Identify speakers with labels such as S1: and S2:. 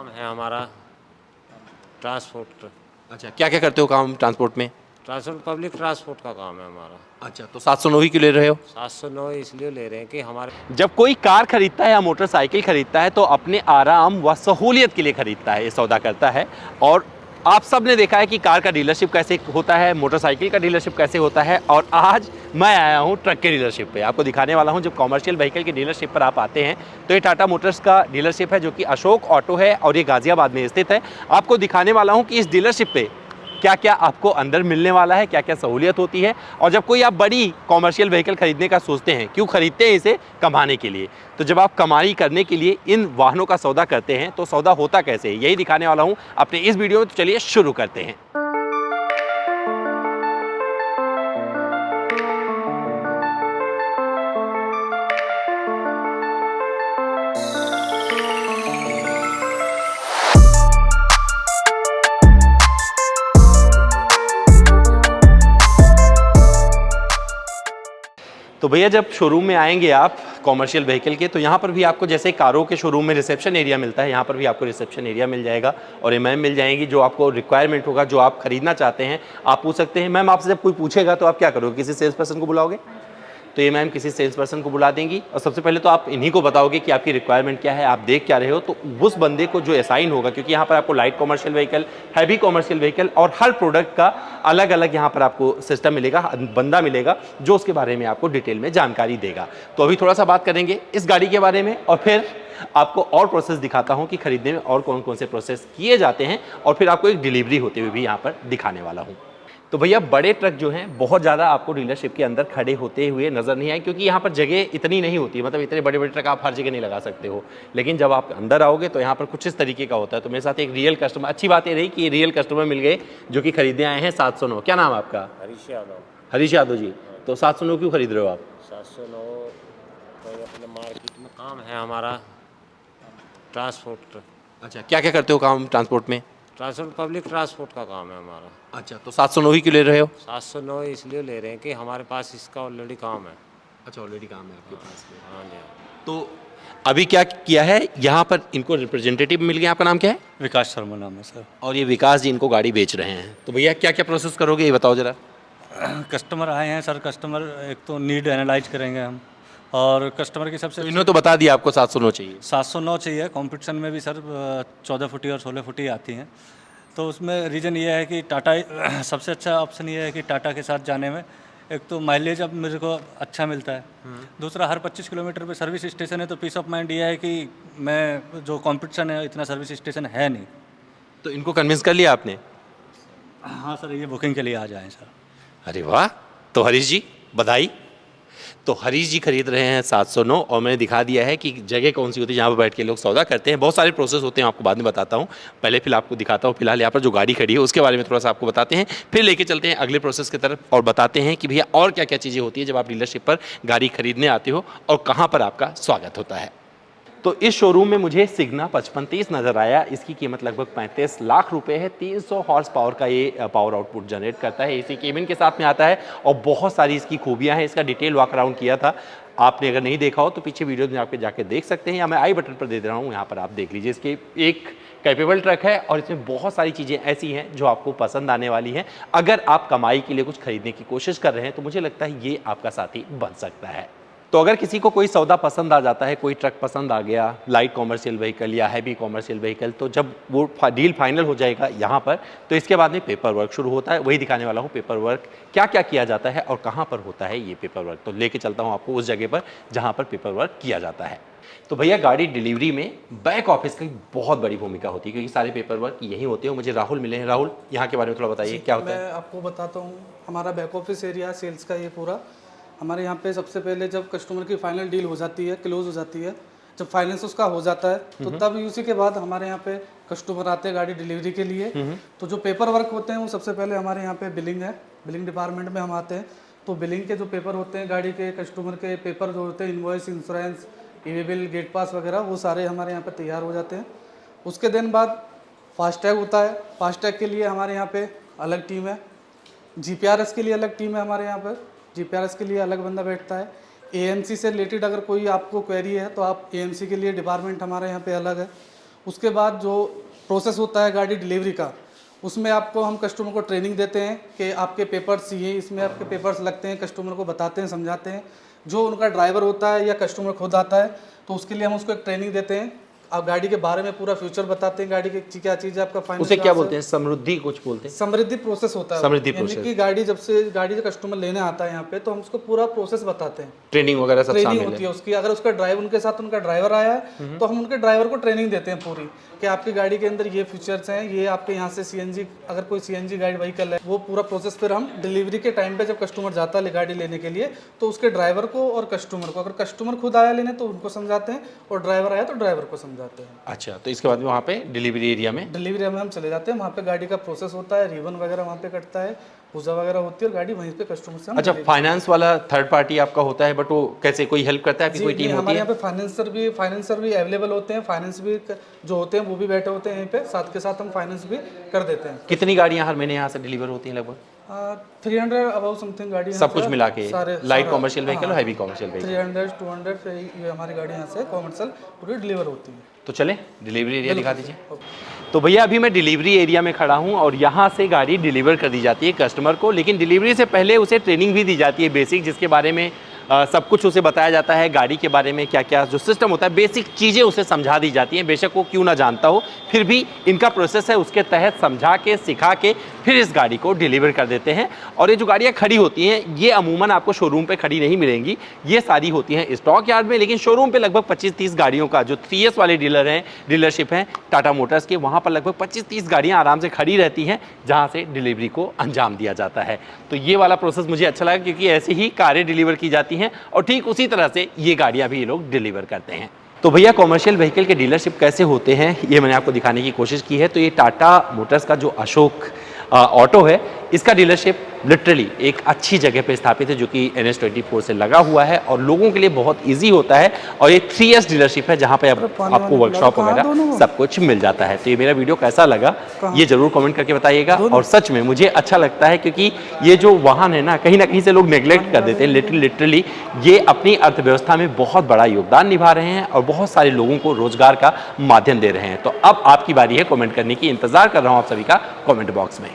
S1: काम है हमारा ट्रांसपोर्ट।
S2: अच्छा, क्या क्या करते हो काम ट्रांसपोर्ट में?
S1: ट्रांसपोर्ट पब्लिक ट्रांसपोर्ट का काम है हमारा।
S2: अच्छा, तो 709 ही क्यों ले रहे हो?
S1: 709 इसलिए ले रहे हैं कि हमारे
S2: जब कोई कार खरीदता है या मोटरसाइकिल खरीदता है तो अपने आराम व सहूलियत के लिए खरीदता है, ये सौदा करता है। और आप सब ने देखा है कि कार का डीलरशिप कैसे होता है, मोटरसाइकिल का डीलरशिप कैसे होता है। और आज मैं आया हूँ ट्रक के डीलरशिप पे, आपको दिखाने वाला हूँ। जब कॉमर्शियल व्हीकल के डीलरशिप पर आप आते हैं तो ये टाटा मोटर्स का डीलरशिप है, जो कि अशोक ऑटो है और ये गाजियाबाद में स्थित है। आपको दिखाने वाला हूँ कि इस डीलरशिप पे क्या क्या आपको अंदर मिलने वाला है, क्या क्या सहूलियत होती है। और जब कोई आप बड़ी कॉमर्शियल व्हीकल खरीदने का सोचते हैं, क्यों खरीदते हैं? इसे कमाने के लिए। तो जब आप कमाई करने के लिए इन वाहनों का सौदा करते हैं तो सौदा होता कैसे है, यही दिखाने वाला हूं अपने इस वीडियो में। तो चलिए शुरू करते हैं। तो भैया, जब शोरूम में आएंगे आप कॉमर्शियल व्हीकल के, तो यहाँ पर भी आपको जैसे कारों के शोरूम में रिसेप्शन एरिया मिलता है, यहाँ पर भी आपको रिसेप्शन एरिया मिल जाएगा और मैम मिल जाएंगी। जो आपको रिक्वायरमेंट होगा, जो आप खरीदना चाहते हैं, आप पूछ सकते हैं। मैम, आपसे जब कोई पूछेगा तो आप क्या करोगे? किसी सेल्स पर्सन को बुलाओगे? तो ये मैम किसी सेल्स पर्सन को बुला देंगी और सबसे पहले तो आप इन्हीं को बताओगे कि आपकी रिक्वायरमेंट क्या है, आप देख क्या रहे हो। तो उस बंदे को जो असाइन होगा, क्योंकि यहाँ पर आपको light commercial vehicle, heavy commercial vehicle और हर प्रोडक्ट का अलग अलग यहाँ पर आपको सिस्टम मिलेगा, बंदा मिलेगा जो उसके बारे में आपको डिटेल में जानकारी देगा। तो अभी थोड़ा सा बात करेंगे इस गाड़ी के बारे में और फिर आपको और प्रोसेस दिखाता हूँ कि खरीदने में और कौन कौन से प्रोसेस किए जाते हैं, और फिर आपको एक डिलीवरी होते हुए भी यहाँ पर दिखाने वाला हूँ। तो भैया, बड़े ट्रक जो हैं बहुत ज़्यादा आपको डीलरशिप के अंदर खड़े होते हुए नज़र नहीं आए, क्योंकि यहाँ पर जगह इतनी नहीं होती। मतलब इतने बड़े बड़े ट्रक आप हर जगह नहीं लगा सकते हो। लेकिन जब आप अंदर आओगे तो यहाँ पर कुछ इस तरीके का होता है। तो मेरे साथ एक रियल कस्टमर, अच्छी बात ये रही कि रियल कस्टमर मिल गए जो कि खरीदने आए हैं 709। क्या नाम है आपका?
S1: हरीश यादव।
S2: हरीश यादव जी। तो 709 क्यों खरीद रहे हो आप?
S1: 709 तो अपने मार्केट में काम है हमारा ट्रांसपोर्ट।
S2: अच्छा, क्या क्या करते हो काम ट्रांसपोर्ट में?
S1: ट्रांसपोर्ट पब्लिक ट्रांसपोर्ट का काम है हमारा।
S2: अच्छा, तो 709 ही क्यों ले रहे हो?
S1: 709 इसलिए ले रहे हैं कि हमारे पास इसका ऑलरेडी काम है।
S2: अच्छा, ऑलरेडी काम है आपके पास में।
S1: हाँ जी।
S2: तो अभी क्या किया है यहाँ पर? इनको रिप्रेजेंटेटिव मिल गया। आपका नाम क्या है?
S3: विकास शर्मा नाम है सर।
S2: और ये विकास जी इनको गाड़ी बेच रहे हैं। तो भैया, क्या क्या प्रोसेस करोगे ये बताओ जरा।
S3: कस्टमर आए हैं सर, कस्टमर एक तो नीड एनालाइज करेंगे हम, और कस्टमर की सबसे
S2: तो इन्होंने तो बता दिया आपको 709 चाहिए।
S3: 709 चाहिए। कंपटीशन में भी सर 14 फुटी और 16 फुटी आती हैं। तो उसमें रीज़न ये है कि टाटा सबसे अच्छा ऑप्शन ये है कि टाटा के साथ जाने में एक तो माइलेज अब मेरे को अच्छा मिलता है, दूसरा हर 25 किलोमीटर पे सर्विस स्टेशन है। तो पीस ऑफ माइंड ये है कि मैं जो कंपटीशन है इतना सर्विस स्टेशन है नहीं।
S2: तो इनको कन्विंस कर लिया आपने?
S3: हाँ सर, ये बुकिंग के लिए आ जाएँ सर।
S2: अरे वाह! तो हरीश जी, बधाई। तो हरीश जी खरीद रहे हैं 709 और मैंने दिखा दिया है कि जगह कौन सी होती है जहाँ पर बैठ के लोग सौदा करते हैं। बहुत सारे प्रोसेस होते हैं, आपको बाद में बताता हूँ। पहले फिर आपको दिखाता हूँ, फिलहाल यहाँ पर जो गाड़ी खड़ी है उसके बारे में थोड़ा सा आपको बताते हैं, फिर लेके चलते हैं अगले प्रोसेस की तरफ और बताते हैं कि भैया और क्या क्या चीज़ें होती है जब आप डीलरशिप पर गाड़ी खरीदने आते हो और कहाँ पर आपका स्वागत होता है। तो इस शोरूम में मुझे सिग्ना 5530 नज़र आया। इसकी कीमत लगभग 35 लाख रुपए है। 300 हॉर्स पावर का ये पावर आउटपुट जनरेट करता है। एसी केबिन के साथ में आता है और बहुत सारी इसकी खूबियां हैं। इसका डिटेल वॉक अराउंड किया था, आपने अगर नहीं देखा हो तो पीछे वीडियो में आपके जाके देख सकते हैं, या मैं आई बटन पर दे रहा हूँ, यहाँ पर आप देख लीजिए। इसके एक कैपेबल ट्रक है और इसमें बहुत सारी चीज़ें ऐसी हैं जो आपको पसंद आने वाली हैं। अगर आप कमाई के लिए कुछ खरीदने की कोशिश कर रहे हैं तो मुझे लगता है ये आपका साथी बन सकता है। तो अगर किसी को कोई सौदा पसंद आ जाता है, कोई ट्रक पसंद आ गया, लाइट कॉमर्शियल व्हीकल या हैवी कॉमर्शियल व्हीकल, तो जब वो डील फाइनल हो जाएगा यहाँ पर, तो इसके बाद में पेपर वर्क शुरू होता है। वही दिखाने वाला हूँ पेपर वर्क क्या क्या किया जाता है और कहाँ पर होता है ये पेपर वर्क। तो लेके चलता हूँ आपको उस जगह पर जहाँ पर पेपर वर्क किया जाता है। तो भैया, गाड़ी डिलीवरी में बैक ऑफिस की बहुत बड़ी भूमिका होती है, क्योंकि सारे पेपर वर्क यही होते हैं। मुझे राहुल मिले हैं। राहुल, यहाँ के बारे में थोड़ा बताइए, क्या होता है?
S4: मैं आपको बताता हूँ। हमारा बैक ऑफिस एरिया सेल्स का ये पूरा हमारे यहाँ पे सबसे पहले जब कस्टमर की फाइनल डील हो जाती है, क्लोज हो जाती है, जब फाइनेंस उसका हो जाता है, तो तब उसी के बाद हमारे यहाँ पे कस्टमर आते हैं गाड़ी डिलीवरी के लिए। तो जो पेपर वर्क होते हैं वो सबसे पहले हमारे यहाँ पे बिलिंग है, बिलिंग डिपार्टमेंट में हम आते हैं। तो बिलिंग के जो पेपर होते हैं, गाड़ी के कस्टमर के पेपर जो होते हैं, invoice, insurance, EV bill, gate pass वगैरह, वो सारे हमारे यहाँ पे तैयार हो जाते हैं। उसके दिन बाद फास्टैग होता है। फास्टैग के लिए हमारे यहाँ पे अलग टीम है। जीपीआरएस के लिए अलग टीम है हमारे यहाँ पर। जीपीआरएस के लिए अलग बंदा बैठता है। एएमसी से रिलेटेड अगर कोई आपको क्वेरी है तो आप एएमसी के लिए डिपार्टमेंट हमारे यहाँ पे अलग है। उसके बाद जो प्रोसेस होता है गाड़ी डिलीवरी का, उसमें आपको हम कस्टमर को ट्रेनिंग देते हैं कि आपके पेपर्स ये इसमें आपके पेपर्स लगते हैं, कस्टमर को बताते हैं, समझाते हैं। जो उनका ड्राइवर होता है या कस्टमर खुद आता है तो उसके लिए हम उसको एक ट्रेनिंग देते हैं। आप गाड़ी के बारे में पूरा फ्यूचर बताते हैं, गाड़ी की क्या चीज़ है, आपका फाइनेंस
S2: उसे क्या बोलते हैं, समृद्धि कुछ बोलते हैं?
S4: समृद्धि प्रोसेस होता है।
S2: समृद्धि
S4: यानी
S2: प्रोसेस।
S4: कि गाड़ी जो कस्टमर लेने आता है यहाँ पे, तो हम उसको पूरा प्रोसेस बताते हैं।
S2: ट्रेनिंग वगैरह सब
S4: ट्रेनिंग
S2: शामिल
S4: होती
S2: है।
S4: है उसकी। अगर उसका ड्राइवर उनके साथ उनका ड्राइवर आया है तो हम उनके ड्राइवर को ट्रेनिंग देते हैं पूरी कि आपकी गाड़ी के अंदर ये फीचर्स हैं, ये आपके यहाँ से सीएनजी, अगर कोई सीएनजी गाड़ी व्हीकल है, वो पूरा प्रोसेस फिर हम डिलीवरी के टाइम पे जब कस्टमर जाता है गाड़ी लेने के लिए तो उसके ड्राइवर को और कस्टमर को, अगर कस्टमर खुद आया लेने तो उनको समझाते हैं और ड्राइवर आया तो ड्राइवर को समझाते हैं।
S2: अच्छा, तो इसके बाद में वहाँ पे डिलीवरी एरिया में
S4: हम चले जाते हैं, वहाँ पे गाड़ी का प्रोसेस होता है, रिबन वगैरह वहाँ पे कटता है, पूजा वगैरह होती है और गाड़ी वहीं पे कस्टमर से हम
S2: अच्छा, फाइनेंस वाला थर्ड पार्टी आपका होता है, बट वो कैसे, कोई हेल्प करता है आपकी, कोई टीम होती
S4: हमारे
S2: है?
S4: यहाँ पे फाइनेंसर भी अवेलेबल होते हैं, फाइनेंस भी जो होते हैं वो भी बैठे होते हैं यहीं पे, साथ के साथ हम फाइनेंस भी कर देते हैं।
S2: कितनी गाड़ियाँ हर महीने यहाँ से डिलीवर होती हैं लगभग?
S4: 300 अबाउट समथिंग गाड़ी
S2: सब कुछ मिला के, लाइट कॉमर्शियल व्हीकल और
S4: हाँ,
S2: हैवी कॉमर्शियल व्हीकल?
S4: 300 200 ये हमारी गाड़ी यहाँ से कॉमर्शियल पूरी डिलीवर होती है।
S2: तो चले डिलीवरी एरिया दिखा दीजिए। तो भैया अभी मैं डिलीवरी एरिया में खड़ा हूँ और यहाँ से गाड़ी डिलीवर कर दी जाती है कस्टमर को, लेकिन डिलीवरी से पहले उसे ट्रेनिंग भी दी जाती है बेसिक, जिसके बारे में सब कुछ उसे बताया जाता है, गाड़ी के बारे में क्या क्या जो सिस्टम होता है, बेसिक चीज़ें उसे समझा दी जाती हैं। बेशक वो क्यों ना जानता हो, फिर भी इनका प्रोसेस है, उसके तहत समझा के सिखा के फिर इस गाड़ी को डिलीवर कर देते हैं। और ये जो गाड़ियाँ खड़ी होती हैं ये अमूमन आपको शोरूम पे खड़ी नहीं मिलेंगी, ये सारी होती हैं स्टॉक यार्ड में, लेकिन शोरूम पे लगभग 25-30 गाड़ियों का जो 3S वाले डीलरशिप हैं टाटा मोटर्स के, वहाँ पर लगभग 25-30 गाड़ियाँ आराम से खड़ी रहती हैं जहाँ से डिलीवरी को अंजाम दिया जाता है। तो ये वाला प्रोसेस मुझे अच्छा लगा, क्योंकि ऐसे ही कारें डिलीवर की जाती हैं और ठीक उसी तरह से ये गाड़ियाँ भी ये लोग डिलीवर करते हैं। तो भैया कॉमर्शियल व्हीकल के डीलरशिप कैसे होते हैं ये मैंने आपको दिखाने की कोशिश की है। तो ये टाटा मोटर्स का जो अशोक ऑटो है, इसका डीलरशिप लिटरली एक अच्छी जगह पे स्थापित है जो कि NH24 से लगा हुआ है और लोगों के लिए बहुत इजी होता है। और ये 3S डीलरशिप है जहाँ पे अब आपको वर्कशॉप वगैरह सब कुछ मिल जाता है। तो ये मेरा वीडियो कैसा लगा ये जरूर कमेंट करके बताइएगा। और सच में मुझे अच्छा लगता है क्योंकि ये जो वाहन है ना कहीं से लोग नेग्लेक्ट कर देते हैं, लिटरली ये अपनी अर्थव्यवस्था में बहुत बड़ा योगदान निभा रहे हैं और बहुत सारे लोगों को रोजगार का माध्यम दे रहे हैं। तो अब आपकी बारी है कमेंट करने की, इंतजार कर रहा हूँ आप सभी का कमेंट बॉक्स में।